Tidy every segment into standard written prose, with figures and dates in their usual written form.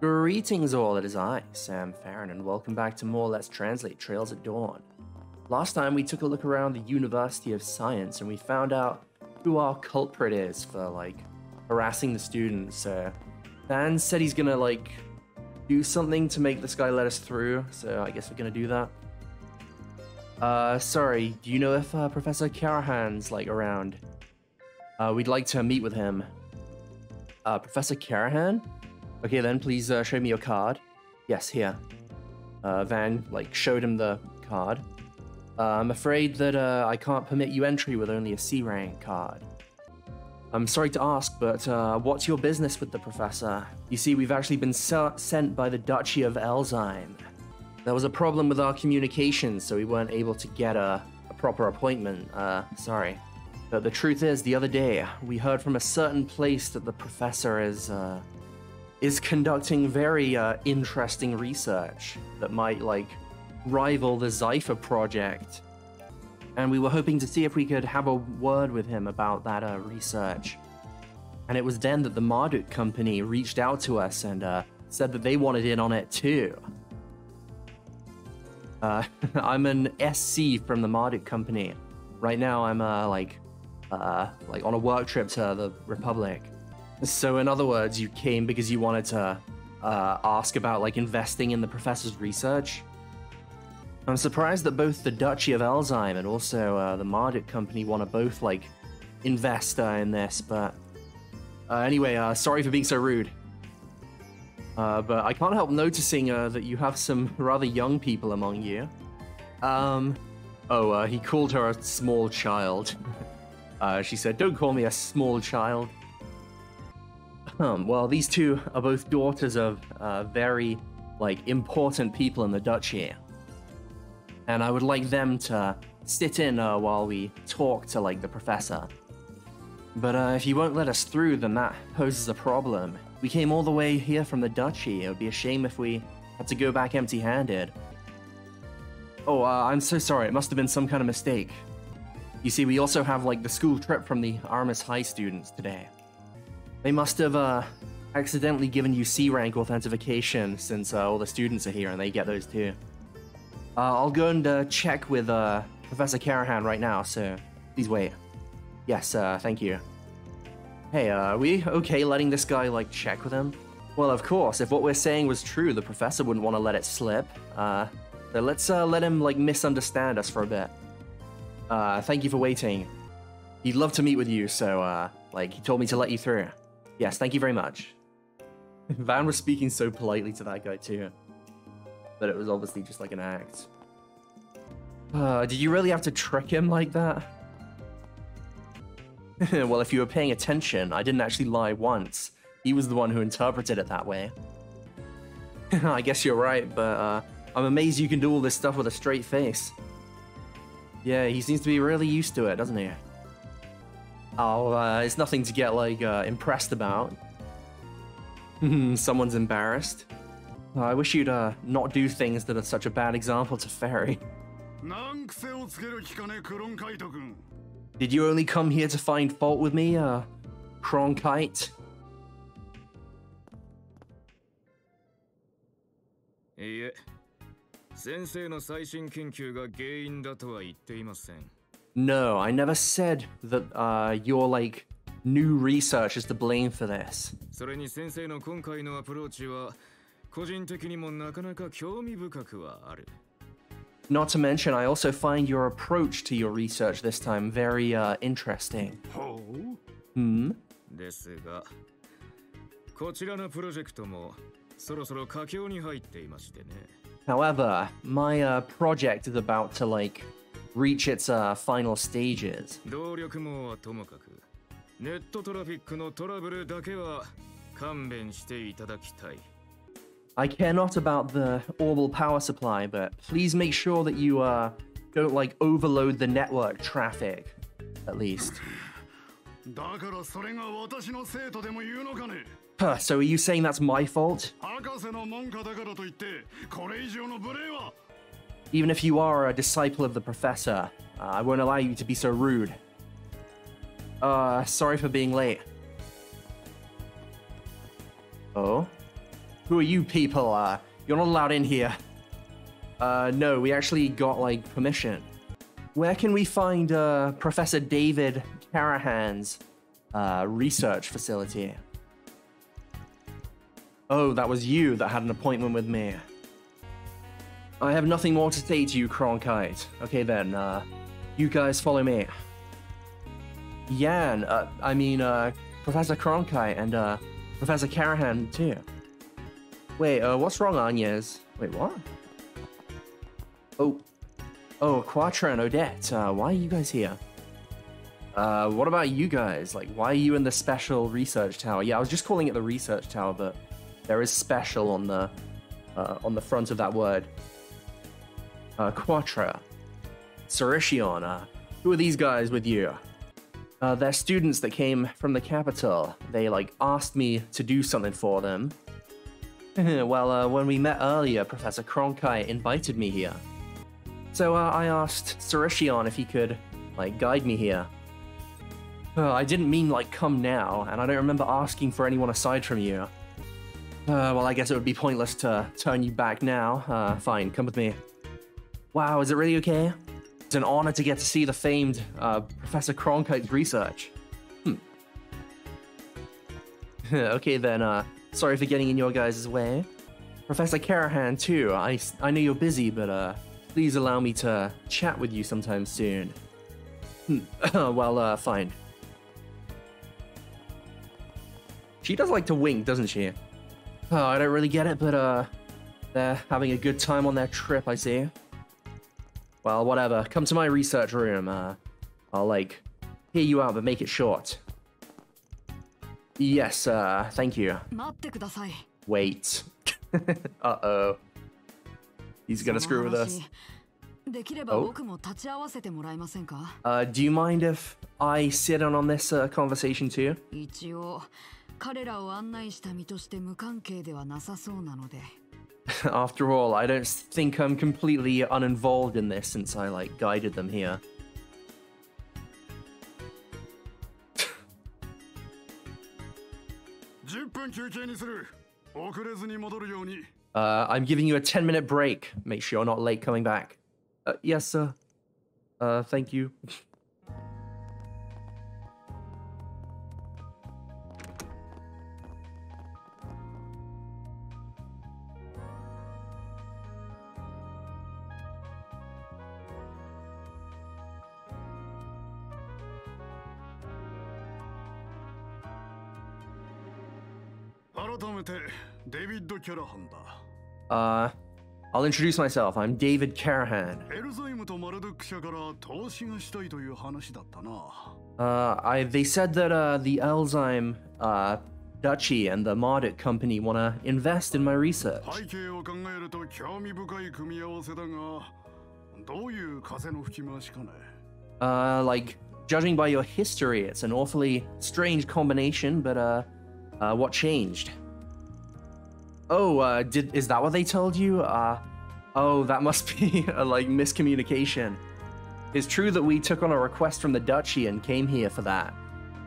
Greetings all, it is I, Sam Farron, and welcome back to more Let's Translate Trails at Dawn. Last time we took a look around the University of Science and we found out who our culprit is for, harassing the students. Dan said he's gonna, do something to make this guy let us through, so I guess we're gonna do that. Sorry, do you know if Professor Karahan's, around? We'd like to meet with him. Professor Karahan? Okay then, please show me your card. Yes, here. Van, showed him the card. I'm afraid that I can't permit you entry with only a C rank card. I'm sorry to ask, but what's your business with the professor? You see, we've actually been sent by the Duchy of Elzheim. There was a problem with our communications, so we weren't able to get a proper appointment. Sorry. But the truth is, the other day, we heard from a certain place that the professor is conducting very interesting research that might, rival the Zypher project. And we were hoping to see if we could have a word with him about that research. And it was then that the Marduk company reached out to us and said that they wanted in on it too. I'm an SC from the Marduk company. Right now I'm on a work trip to the Republic. So in other words, you came because you wanted to ask about investing in the professor's research? I'm surprised that both the Duchy of Elzheim and also the Marduk company want to both invest in this, but anyway, sorry for being so rude. But I can't help noticing that you have some rather young people among you. He called her a small child. She said, "Don't call me a small child." Well, these two are both daughters of very, important people in the Duchy. And I would like them to sit in while we talk to, the professor. But if you won't let us through, then that poses a problem. We came all the way here from the Duchy. It would be a shame if we had to go back empty-handed. Oh, I'm so sorry. It must have been some kind of mistake. You see, we also have, the school trip from the Armis High students today. They must have accidentally given you C-rank authentication since all the students are here and they get those too. I'll go and check with Professor Karahan right now, so please wait. Yes, thank you. Hey, are we okay letting this guy, check with him? Well, of course, if what we're saying was true, the professor wouldn't want to let it slip. So let's let him, misunderstand us for a bit. Thank you for waiting. He'd love to meet with you, so, he told me to let you through. Yes, thank you very much. Van was speaking so politely to that guy, too. But it was obviously just an act. Did you really have to trick him like that? Well, if you were paying attention, I didn't actually lie once. He was the one who interpreted it that way. I guess you're right, but I'm amazed you can do all this stuff with a straight face. Yeah, he seems to be really used to it, doesn't he? Oh, it's nothing to get, impressed about. Someone's embarrassed. I wish you'd, not do things that are such a bad example to Fairy. Did you only come here to find fault with me, Cronkite? No, I never said that your, new research is to blame for this. Not to mention, I also find your approach to your research this time very, interesting. Hmm? However, my, project is about to, reach its final stages. I care not about the orbital power supply, but please make sure that you don't overload the network traffic, at least. So are you saying that's my fault? Even if you are a disciple of the professor, I won't allow you to be so rude. Sorry for being late. Oh? Who are you people? You're not allowed in here. No, we actually got, like, permission. Where can we find, Professor David Carahan's, research facility? Oh, that was you that had an appointment with me. I have nothing more to say to you, Cronkite. Okay then, you guys follow me. Yan, Professor Cronkite and, Professor Carahan, too. Wait, what's wrong, Agnes? Wait, what? Oh, Quattro and Odette, why are you guys here? What about you guys? Like, why are you in the special research tower? Yeah, I was just calling it the research tower, but there is special on the front of that word. Quattro. Sarishion, who are these guys with you? They're students that came from the capital. They, like, asked me to do something for them. Well, when we met earlier, Professor Cronkite invited me here. So, I asked Sarishion if he could, like, guide me here. I didn't mean, like, come now, and I don't remember asking for anyone aside from you. Well, I guess it would be pointless to turn you back now. Fine, come with me. Wow, is it really okay? It's an honor to get to see the famed, Professor Cronkite's research. Okay then, sorry for getting in your guys' way. Professor Carahan, too, I know you're busy, but, please allow me to chat with you sometime soon. Well, fine. She does like to wink, doesn't she? Oh, I don't really get it, but, they're having a good time on their trip, I see. Well, whatever. Come to my research room. I'll, like, hear you out, but make it short. Yes, thank you. Wait. Uh-oh. He's gonna screw with us. Oh. Do you mind if I sit in on this conversation too? After all, I don't think I'm completely uninvolved in this since I, like, guided them here. I'm giving you a 10-minute break. Make sure you're not late coming back. Yes, sir. Thank you. I'll introduce myself. I'm David Carahan. They said that the Elzheim Duchy and the Marduk Company want to invest in my research. Like, judging by your history, it's an awfully strange combination, but what changed? Oh, is that what they told you? Oh, that must be a, like, miscommunication. It's true that we took on a request from the Duchy and came here for that.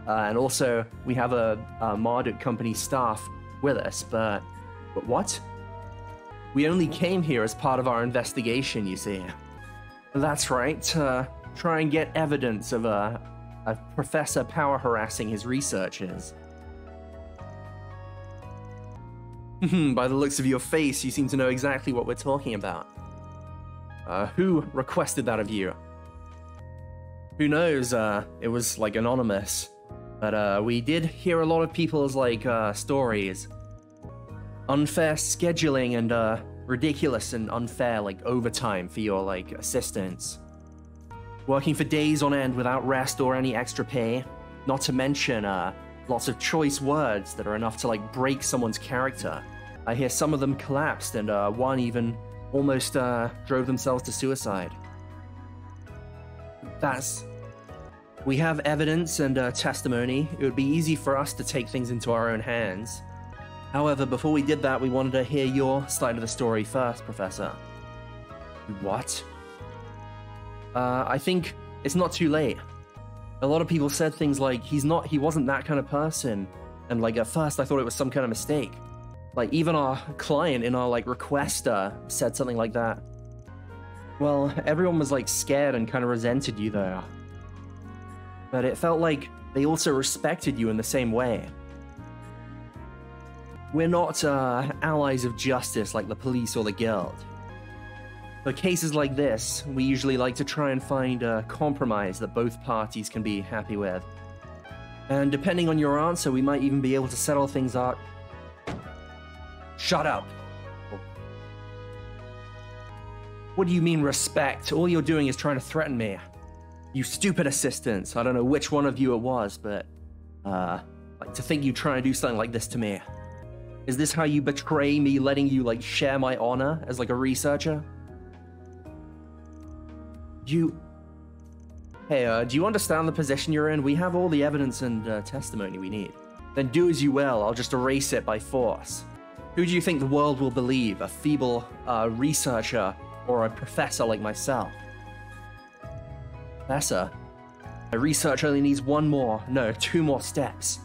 And also, we have a Marduk Company staff with us, but what? We only came here as part of our investigation, you see. That's right, try and get evidence of a professor power harassing his researchers. By the looks of your face, you seem to know exactly what we're talking about. Who requested that of you? Who knows, it was, like, anonymous. But, we did hear a lot of people's, like, stories. Unfair scheduling and, ridiculous and unfair, like, overtime for your, like, assistants. Working for days on end without rest or any extra pay. Not to mention, lots of choice words that are enough to, like, break someone's character. I hear some of them collapsed, and one even almost drove themselves to suicide. We have evidence and testimony. It would be easy for us to take things into our own hands. However, before we did that, we wanted to hear your side of the story first, Professor. What? I think it's not too late. A lot of people said things like, he wasn't that kind of person. And, like, at first I thought it was some kind of mistake. Like, even our client in our, like, request said something like that. Well, everyone was, like, scared and kind of resented you there. But it felt like they also respected you in the same way. We're not allies of justice like the police or the guild. For cases like this, we usually like to try and find a compromise that both parties can be happy with. And depending on your answer, we might even be able to settle things out. Shut up! What do you mean respect? All you're doing is trying to threaten me. You stupid assistants. I don't know which one of you it was, but like to think you try and do something like this to me. Is this how you betray me, letting you like share my honor as like a researcher? Hey, do you understand the position you're in? We have all the evidence and testimony we need. Then do as you will. I'll just erase it by force. Who do you think the world will believe? A feeble researcher or a professor like myself? Professor? My research only needs two more steps.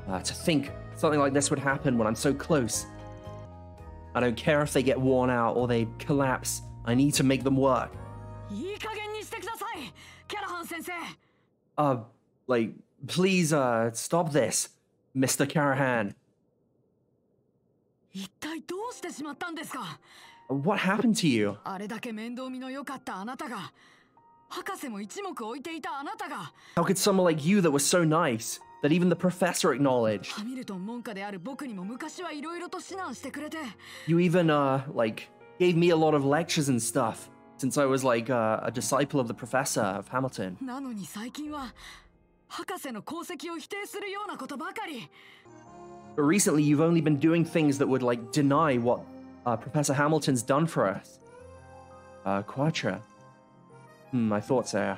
To think something like this would happen when I'm so close. I don't care if they get worn out or they collapse. I need to make them work. Like, please, stop this, Mr. Karahan. What happened to you? How could someone like you that was so nice, that even the professor acknowledged? You even, like, gave me a lot of lectures and stuff, since I was, like, a disciple of the professor of Hamilton. But recently, you've only been doing things that would, like, deny what Professor Hamilton's done for us. Quatra. I thought so.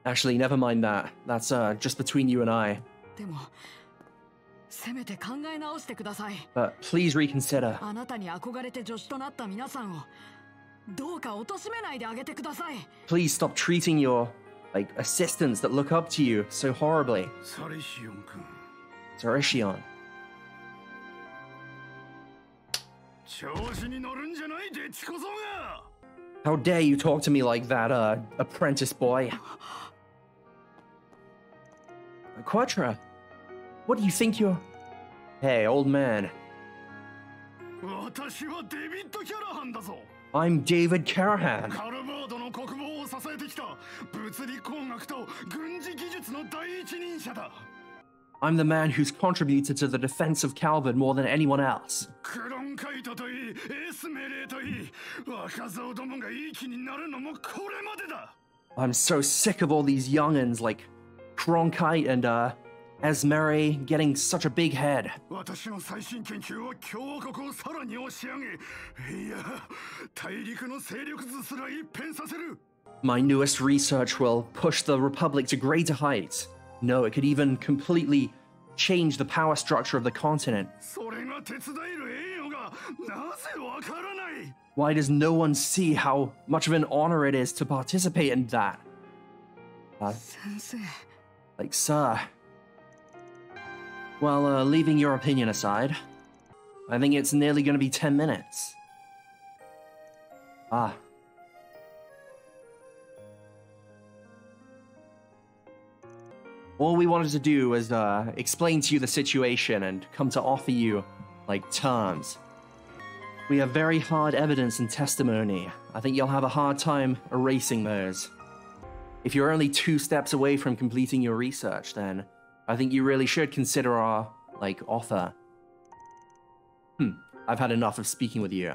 Actually, never mind that. That's just between you and I. But please reconsider. Please stop treating your, like, assistants that look up to you so horribly. Sarishion. How dare you talk to me like that, apprentice boy? Quatra, what do you think you're... Hey, old man. I'm David Karahan. I'm the man who's contributed to the defense of Calvin more than anyone else. I'm so sick of all these young'uns like Cronkite and Esmeri getting such a big head. My newest research will push the Republic to greater heights. No, it could even completely change the power structure of the continent. Why does no one see how much of an honor it is to participate in that? Like, sir. Well, leaving your opinion aside, I think it's nearly gonna be 10 minutes. All we wanted to do was explain to you the situation and come to offer you, like, terms. We have very hard evidence and testimony. I think you'll have a hard time erasing those. If you're only 2 steps away from completing your research, then I think you really should consider our, like, offer. I've had enough of speaking with you.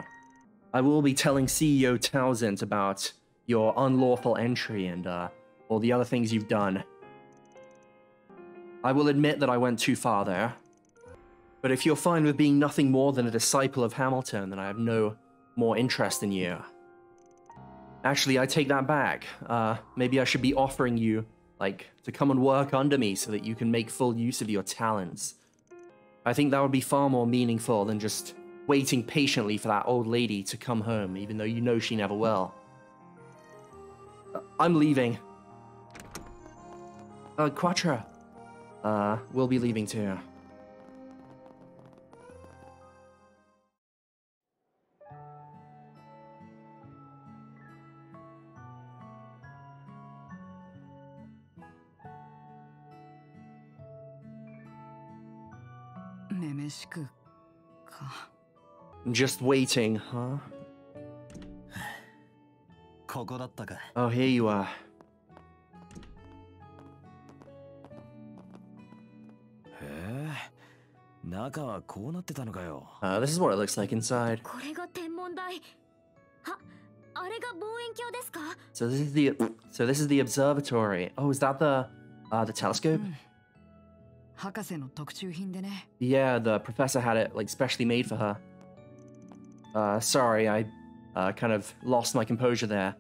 I will be telling CEO Townsend about your unlawful entry and all the other things you've done. I will admit that I went too far there. But if you're fine with being nothing more than a disciple of Hamilton, then I have no more interest in you. Actually, I take that back. Maybe I should be offering you, like, to come and work under me so that you can make full use of your talents. I think that would be far more meaningful than just waiting patiently for that old lady to come home, even though you know she never will. I'm leaving. Quattro. We'll be leaving too. Just waiting, huh? Oh, here you are. This is what it looks like inside. So this is the observatory. Oh, is that the telescope? Yeah, the professor had it like specially made for her. Sorry, I kind of lost my composure there.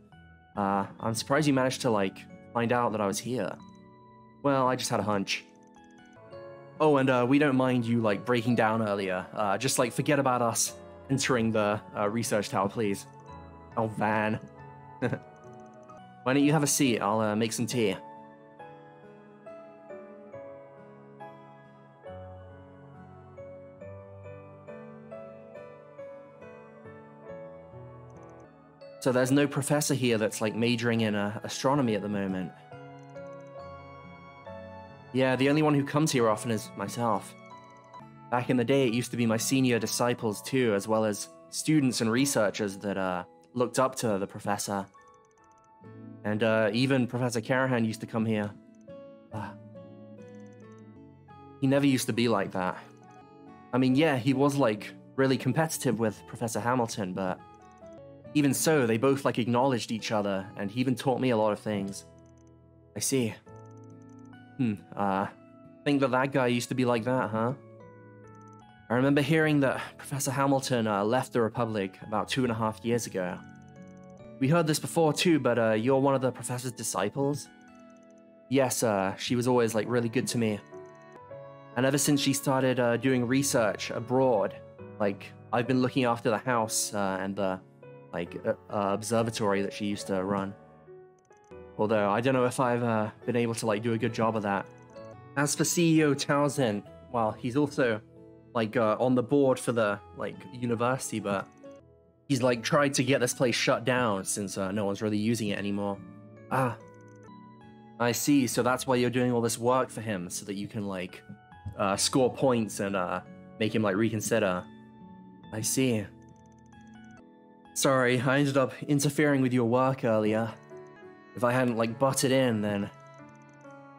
I'm surprised you managed to like find out that I was here. Well, I just had a hunch. Oh, and we don't mind you like breaking down earlier. Just like forget about us entering the research tower, please. Oh, Van. Why don't you have a seat? I'll make some tea. So there's no professor here that's like majoring in astronomy at the moment. Yeah, the only one who comes here often is myself. Back in the day, it used to be my senior disciples too, as well as students and researchers that looked up to the professor. And even Professor Carahan used to come here. He never used to be like that. I mean, yeah, he was like really competitive with Professor Hamilton, but even so, they both like acknowledged each other, and he even taught me a lot of things. I see. Think that guy used to be like that, huh? I remember hearing that Professor Hamilton left the Republic about 2.5 years ago. We heard this before too, but you're one of the professor's disciples? Yes, she was always like really good to me. And ever since she started doing research abroad, like I've been looking after the house and the observatory that she used to run. Although I don't know if I've been able to like do a good job of that. As for CEO Townsend, well, he's also like on the board for the like university, but he's like tried to get this place shut down since no one's really using it anymore. Ah, I see. So that's why you're doing all this work for him, so that you can like score points and make him like reconsider. I see. Sorry, I ended up interfering with your work earlier. If I hadn't like butted in, then...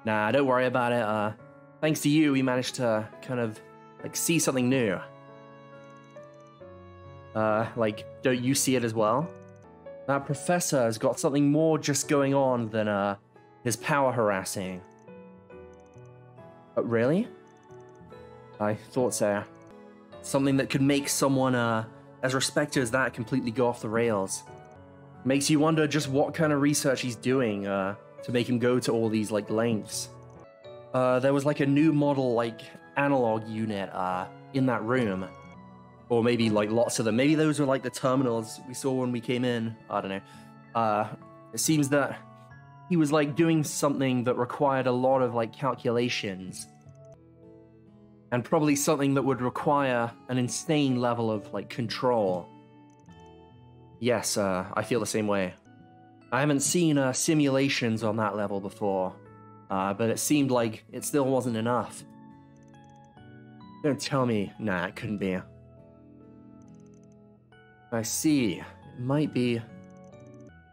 Nah, don't worry about it. Thanks to you, we managed to kind of like see something new. Like, don't you see it as well? That professor has got something more just going on than his power harassing. Really? I thought so. Something that could make someone as respected as that completely go off the rails. Makes you wonder just what kind of research he's doing to make him go to all these like lengths. There was like a new model like analog unit in that room. Or maybe like lots of them. Maybe those were like the terminals we saw when we came in. I don't know. It seems that he was like doing something that required a lot of like calculations. And probably something that would require an insane level of like control. Yes, I feel the same way. I haven't seen simulations on that level before, but it seemed like it still wasn't enough. Don't tell me, nah, it couldn't be. I see, it might be...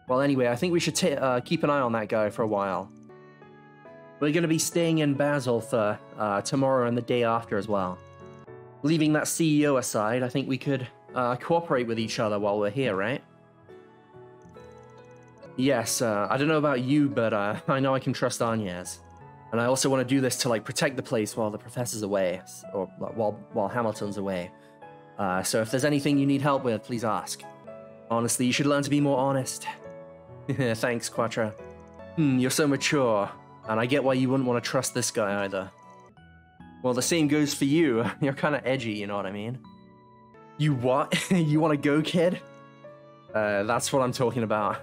Well, anyway, I think we should keep an eye on that guy for a while. We're gonna be staying in Basel for tomorrow and the day after as well. Leaving that CEO aside, I think we could cooperate with each other while we're here, right? Yes, I don't know about you, but I know I can trust Agnes. And I also want to do this to like protect the place while the professor's away, or while Hamilton's away. So if there's anything you need help with, please ask. Honestly, you should learn to be more honest. Thanks, Quattro. You're so mature, and I get why you wouldn't want to trust this guy either. Well, the same goes for you. You're kind of edgy, you know what I mean? You what? You want to go, kid? That's what I'm talking about.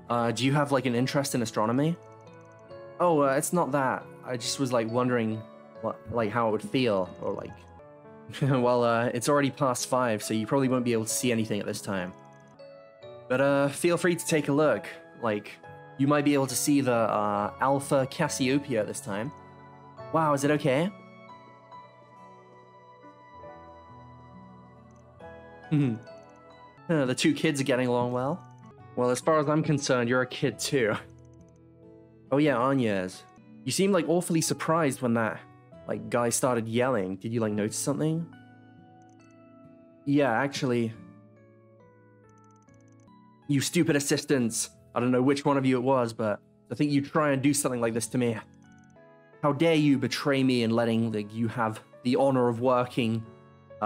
Do you have like an interest in astronomy? Oh, it's not that. I just was like wondering what, like how it would feel, or like, well, it's already past 5, so you probably won't be able to see anything at this time. But feel free to take a look. Like, you might be able to see the Alpha Cassiopeia this time. Wow, is it okay? The 2 kids are getting along well. Well, as far as I'm concerned, you're a kid too. Oh yeah, Agnes. You seemed like awfully surprised when that like guy started yelling. Did you like notice something? Yeah, actually. You stupid assistants. I don't know which one of you it was, but I think you try and do something like this to me. How dare you betray me and letting like, you have the honor of working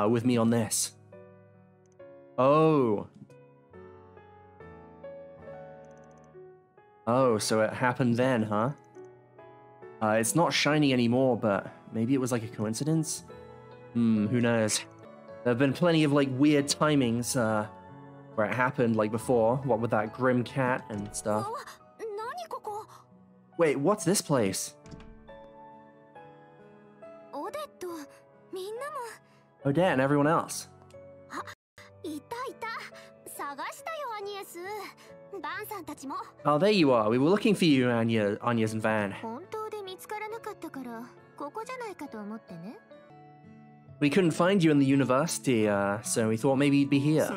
with me on this? Oh. Oh, so it happened then, huh? It's not shiny anymore, but maybe it was like a coincidence? Who knows? There have been plenty of like weird timings where it happened like before, what with that grim cat and stuff. Wait, what's this place? Odette and everyone else. Oh, there you are. We were looking for you, Agnes and Van. We couldn't find you in the university, so we thought maybe you'd be here.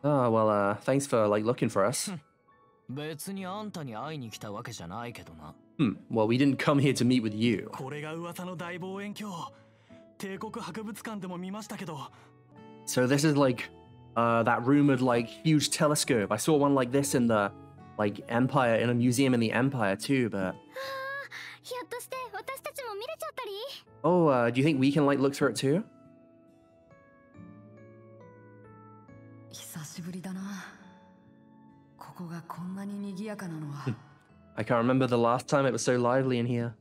Oh, well, thanks for, like, looking for us. Well, we didn't come here to meet with you. So this is, like, that rumored, like, huge telescope. I saw one like this in the, like, Empire, in a museum in the Empire, too, but... Oh, do you think we can, like, look through it, too? I can't remember the last time it was so lively in here.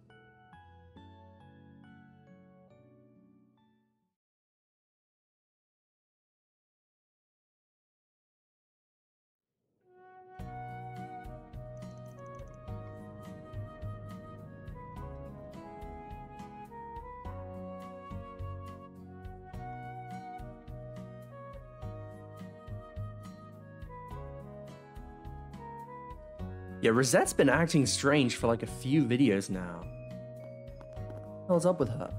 Yeah, Rosette's been acting strange for like a few videos now. What the hell's up with her?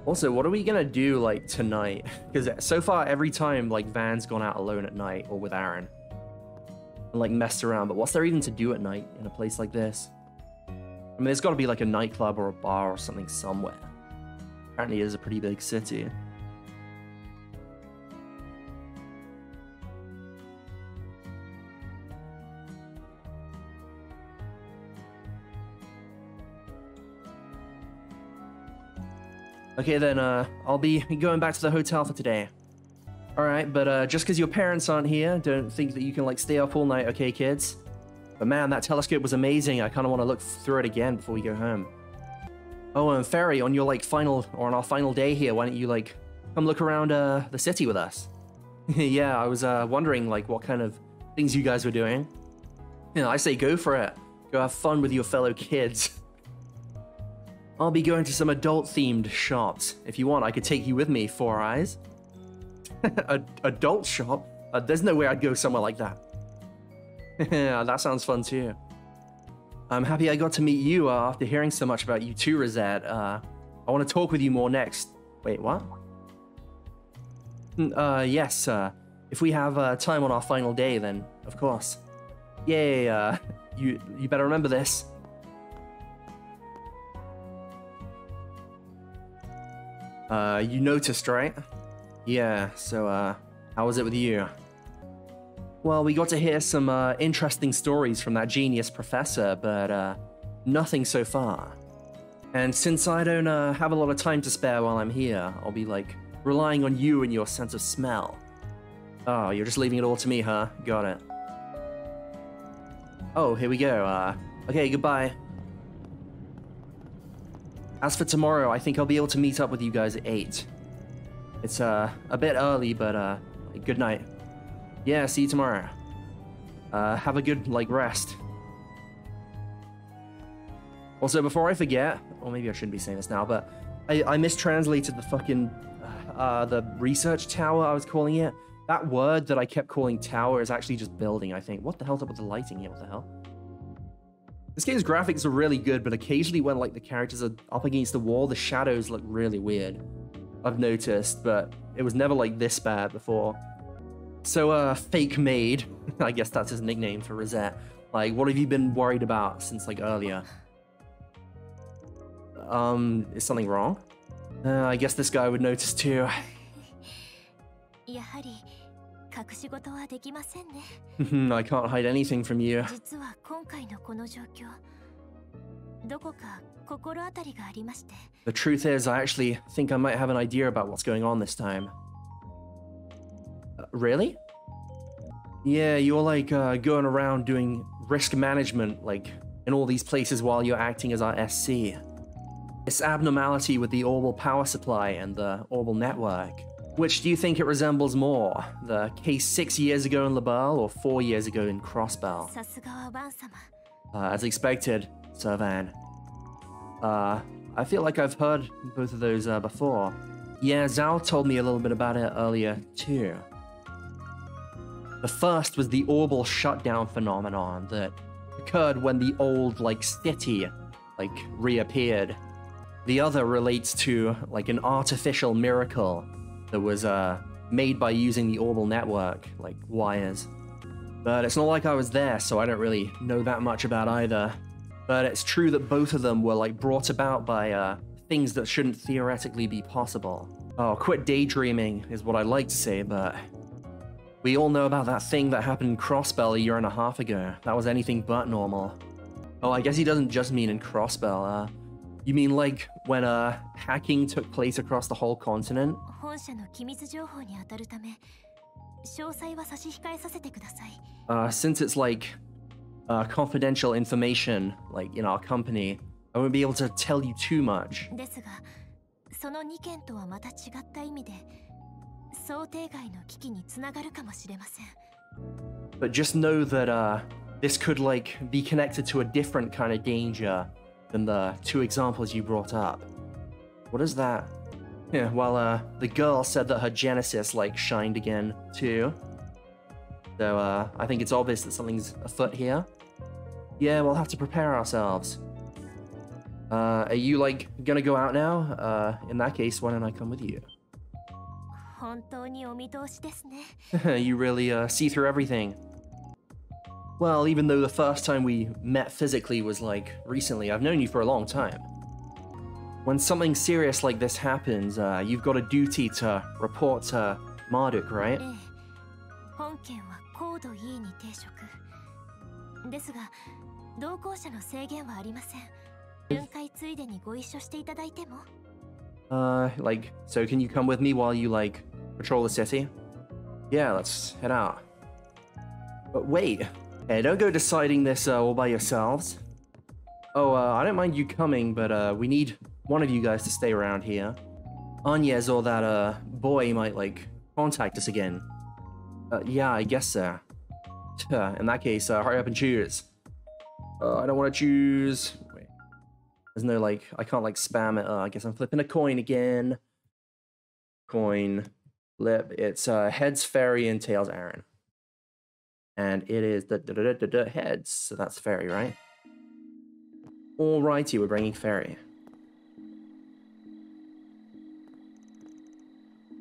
Also, what are we gonna do like tonight? Because so far every time like Van's gone out alone at night or with Aaron and like messed around, but what's there even to do at night in a place like this? I mean, there's got to be like a nightclub or a bar or something somewhere. Apparently it is a pretty big city. Okay then, I'll be going back to the hotel for today. Alright, but just because your parents aren't here, don't think that you can like stay up all night, okay kids? But man, that telescope was amazing. I kind of want to look through it again before we go home. Oh, and Ferry, on your like final, or on our final day here, why don't you like come look around the city with us? Yeah, I was wondering like what kind of things you guys were doing. You know, I say go for it. Go have fun with your fellow kids. I'll be going to some adult-themed shops. If you want, I could take you with me, Four Eyes. Adult shop? There's no way I'd go somewhere like that. Yeah, that sounds fun too. I'm happy I got to meet you after hearing so much about you too, Rosette. I want to talk with you more next. Wait, what? Yes, if we have time on our final day, then of course. Yay, you better remember this. You noticed, right? Yeah, so, how was it with you? Well, we got to hear some, interesting stories from that genius professor, but, nothing so far. And since I don't, have a lot of time to spare while I'm here, I'll be, like, relying on you and your sense of smell. Oh, you're just leaving it all to me, huh? Got it. Oh, here we go, okay, goodbye. As for tomorrow, I think I'll be able to meet up with you guys at 8. It's, a bit early, but, good night. Yeah, see you tomorrow. Have a good, like, rest. Also, before I forget, or maybe I shouldn't be saying this now, but I mistranslated the fucking, the research tower I was calling it. That word that I kept calling tower is actually just building, I think. What the hell's up with the lighting here? What the hell? This game's graphics are really good, but occasionally when, like, the characters are up against the wall, the shadows look really weird. I've noticed, but it was never, like, this bad before. So, Fake Maid, I guess that's his nickname for Rosette. Like, what have you been worried about since, like, earlier? Is something wrong? I guess this guy would notice too. I can't hide anything from you. The truth is, I actually think I might have an idea about what's going on this time. Really? Yeah, you're like going around doing risk management, like in all these places while you're acting as our SC. This abnormality with the orbal power supply and the orbal network. Which do you think it resembles more? The case 6 years ago in Labelle or 4 years ago in Crossbell? As expected, Sir Van. I feel like I've heard both of those before. Yeah, Zhao told me a little bit about it earlier too. The first was the orbal shutdown phenomenon that occurred when the old, like, city, like, reappeared. The other relates to, like, an artificial miracle that was made by using the orbal network, like wires. But it's not like I was there, so I don't really know that much about either. But it's true that both of them were, like, brought about by things that shouldn't theoretically be possible. Oh, quit daydreaming is what I'd like to say, but we all know about that thing that happened in Crossbell a year and a half ago. That was anything but normal. Oh, I guess he doesn't just mean in Crossbell. You mean like when hacking took place across the whole continent? Since it's like confidential information, like in our company, I won't be able to tell you too much. But just know that this could, like, be connected to a different kind of danger than the two examples you brought up. What is that? Yeah, well, the girl said that her Genesis, like, shined again, too. So, I think it's obvious that something's afoot here. Yeah, we'll have to prepare ourselves. Are you, like, gonna go out now? In that case, why don't I come with you? You really, see through everything. Well, even though the first time we met physically was, like, recently, I've known you for a long time. When something serious like this happens, you've got a duty to report to Marduk, right? Like, so can you come with me while you, like, patrol the city? Yeah, let's head out. But wait. Hey, don't go deciding this all by yourselves. Oh, I don't mind you coming, but we need one of you guys to stay around here. Agnes or that boy might, like, contact us again. Yeah, I guess so. In that case, hurry up and choose. I don't want to choose. Wait. There's no, like, I can't, like, spam it. I guess I'm flipping a coin again. Coin. Flip. It's heads Fairy and tails Aaron. And it is the heads, so that's Fairy, right? Alrighty, we're bringing Fairy.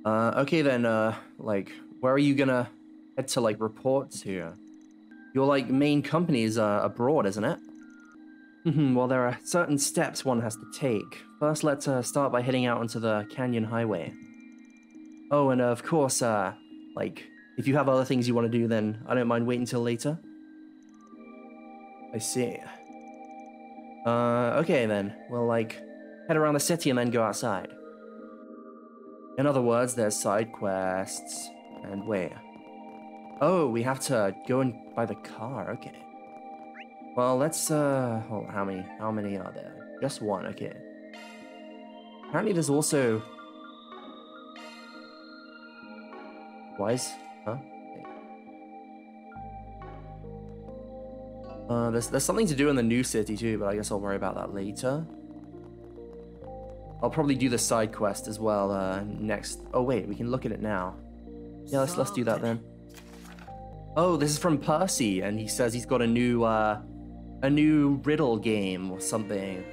Okay then, like, where are you gonna head to, like, report to? Your, like, main company is, abroad, isn't it? Well, there are certain steps one has to take. First, let's, start by heading out onto the Canyon Highway. Oh, and, of course, like, if you have other things you want to do, then I don't mind waiting till later. I see. Okay then. We'll, like, head around the city and then go outside. In other words, there's side quests. And wait. Oh, we have to go and buy the car, okay. Well, let's, hold on, how many are there? Just one, okay. Apparently there's also... Wise? Huh? Okay. There's something to do in the new city too, but I guess I'll worry about that later. I'll probably do the side quest as well next. Oh wait, we can look at it now. Yeah, let's do that then. Oh, this is from Percy, and he says he's got a new riddle game or something.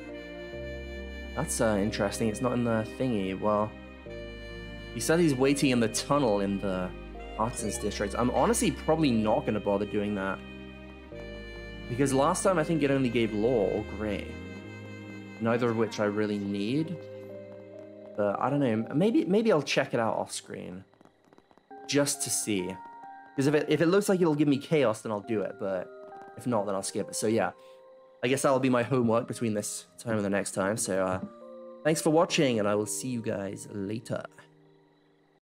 That's interesting. It's not in the thingy. Well, he said he's waiting in the tunnel in the Artisans District. I'm honestly probably not going to bother doing that. Because last time I think it only gave Law or Grey. Neither of which I really need. But I don't know. Maybe I'll check it out off screen. Just to see. Because if it looks like it'll give me Chaos, then I'll do it. But if not, then I'll skip it. So yeah. I guess that'll be my homework between this time and the next time. So thanks for watching, and I will see you guys later.